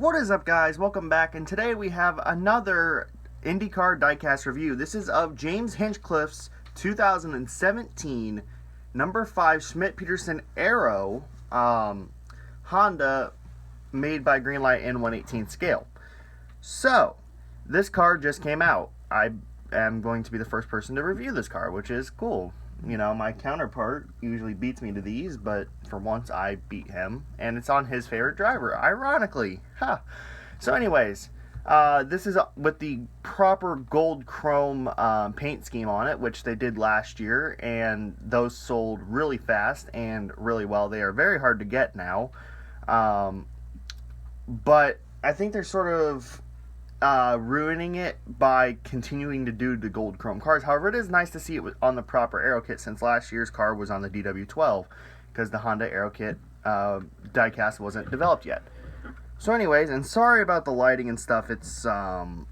What is up, guys? Welcome back, and today we have another Indycar diecast review. This is of James Hinchcliffe's 2017 number 5 Schmidt-Peterson Aero Honda, made by Greenlight in 1/18 scale. So, this car just came out. I am going to be the first person to review this car, which is cool. You know, my counterpart usually beats me to these, but for once I beat him, and it's on his favorite driver, ironically. Huh. So anyways, this is with the proper gold chrome paint scheme on it, which they did last year, and those sold really fast and really well. They are very hard to get now, but I think they're sort of ruining it by continuing to do the gold chrome cars. However, it is nice to see it on the proper Aero kit, since last year's car was on the DW12 because the Honda Aero kit diecast wasn't developed yet. So anyways, and sorry about the lighting and stuff. It's I'm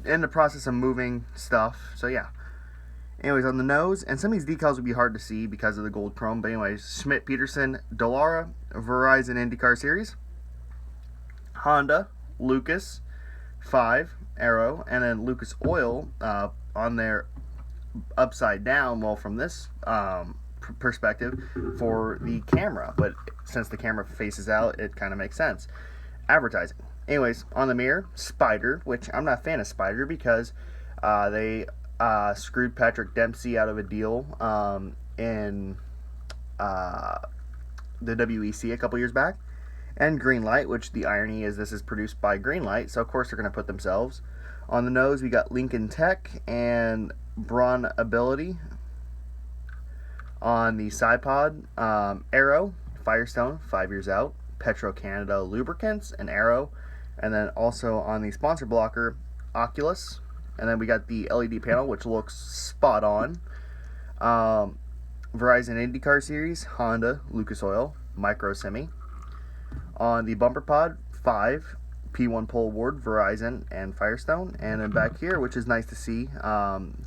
in the process of moving stuff, so yeah. Anyways, on the nose, and some of these decals would be hard to see because of the gold chrome, but anyways, Schmidt-Peterson, Dallara, Verizon Indycar Series, Honda, Lucas 5 Aero, and then Lucas Oil on there upside down, well, from this perspective for the camera, but since the camera faces out, it kind of makes sense. Advertising. Anyways, on the mirror, Spider, which I'm not a fan of Spider because they screwed Patrick Dempsey out of a deal in the WEC a couple years back. And Greenlight, which the irony is this is produced by Greenlight, so of course they're going to put themselves. On the nose, we got Lincoln Tech and Braun Ability. On the side pod, Aero, Firestone, 5 years out, Petro-Canada Lubricants, and Aero. And then also on the sponsor blocker, Oculus. And then we got the LED panel, which looks spot on. Verizon IndyCar Series, Honda, Lucas Oil, Micro Semi. On the bumper pod, 5 P1 Pole Award, Verizon, and Firestone. And then back here, which is nice to see,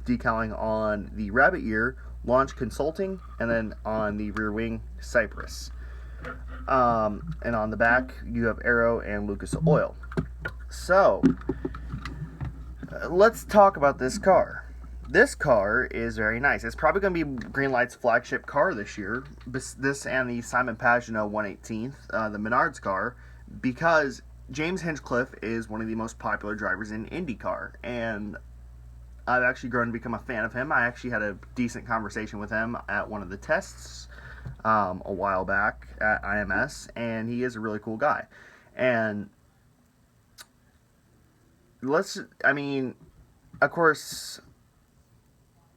decaling on the rabbit ear, Launch Consulting, and then on the rear wing, Cypress. And on the back, you have Aero and Lucas Oil. So, let's talk about this car. This car is very nice. It's probably going to be Greenlight's flagship car this year. This and the Simon Pagenaud 1/18th, the Menards car, because James Hinchcliffe is one of the most popular drivers in IndyCar, and I've actually grown to become a fan of him. I actually had a decent conversation with him at one of the tests a while back at IMS, and he is a really cool guy. And of course,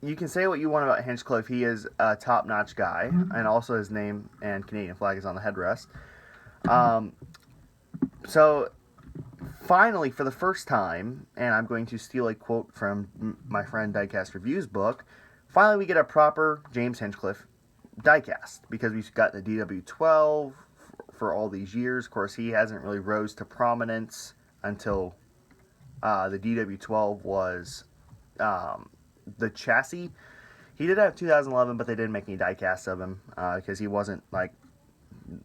you can say what you want about Hinchcliffe. He is a top-notch guy, and also his name and Canadian flag is on the headrest. So, finally, for the first time, and I'm going to steal a quote from my friend Diecast Review's book, finally we get a proper James Hinchcliffe diecast, because we've got the DW12 for all these years. Of course, he hasn't really rose to prominence until the DW12 was the chassis. He did have 2011, but they didn't make any diecasts of him because he wasn't like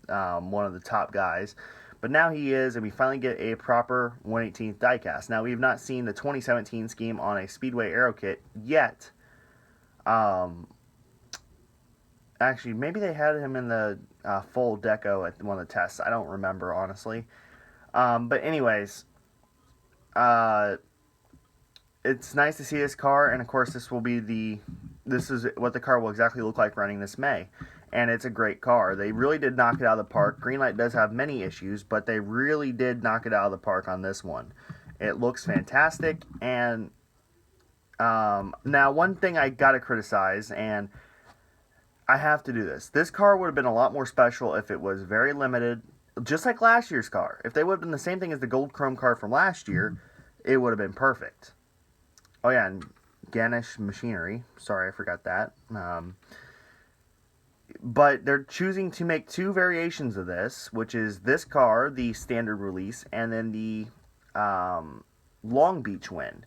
one of the top guys. But now he is, and we finally get a proper 1/18th diecast. Now, we've not seen the 2017 scheme on a Speedway Aero kit yet. Actually, maybe they had him in the full deco at one of the tests. I don't remember, honestly. But anyways, it's nice to see this car, and of course this is what the car will exactly look like running this May. And it's a great car. They really did knock it out of the park. Greenlight does have many issues, but they really did knock it out of the park on this one. It looks fantastic, and now one thing I gotta criticize, and I have to do this car would have been a lot more special if it was very limited, just like last year's car. If they would have been the same thing as the gold chrome car from last year, it would have been perfect. Oh yeah, and Ganesh Machinery. Sorry, I forgot that. But they're choosing to make two variations of this, which is this car, the standard release, and then the Long Beach Wind.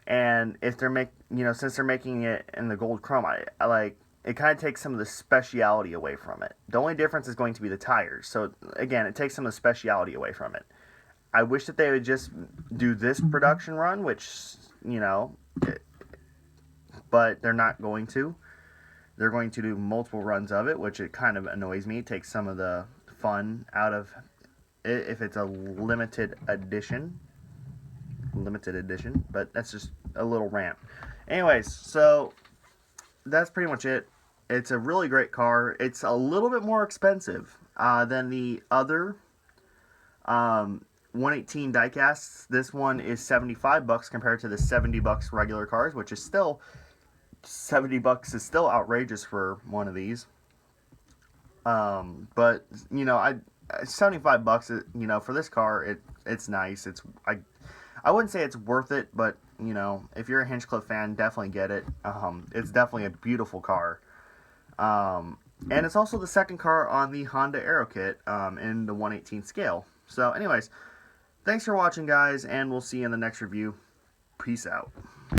And if they're since they're making it in the gold chrome, I like it kind of takes some of the speciality away from it. The only difference is going to be the tires. So again, it takes some of the speciality away from it. I wish that they would just do this production run, which, you know, but they're not going to. They're going to do multiple runs of it, which it kind of annoys me. It takes some of the fun out of it if it's a limited edition. But that's just a little rant. Anyways, so that's pretty much it. It's a really great car. It's a little bit more expensive than the other 118 diecasts. This one is $75 compared to the $70 regular cars, which is still $70 is still outrageous for one of these. But you know, $75, you know, for this car, it's nice. I wouldn't say it's worth it, but you know, if you're a Hinchcliffe fan, definitely get it. It's definitely a beautiful car. And it's also the second car on the Honda Aero Kit in the 1/18 scale. So anyways, thanks for watching, guys, and we'll see you in the next review. Peace out.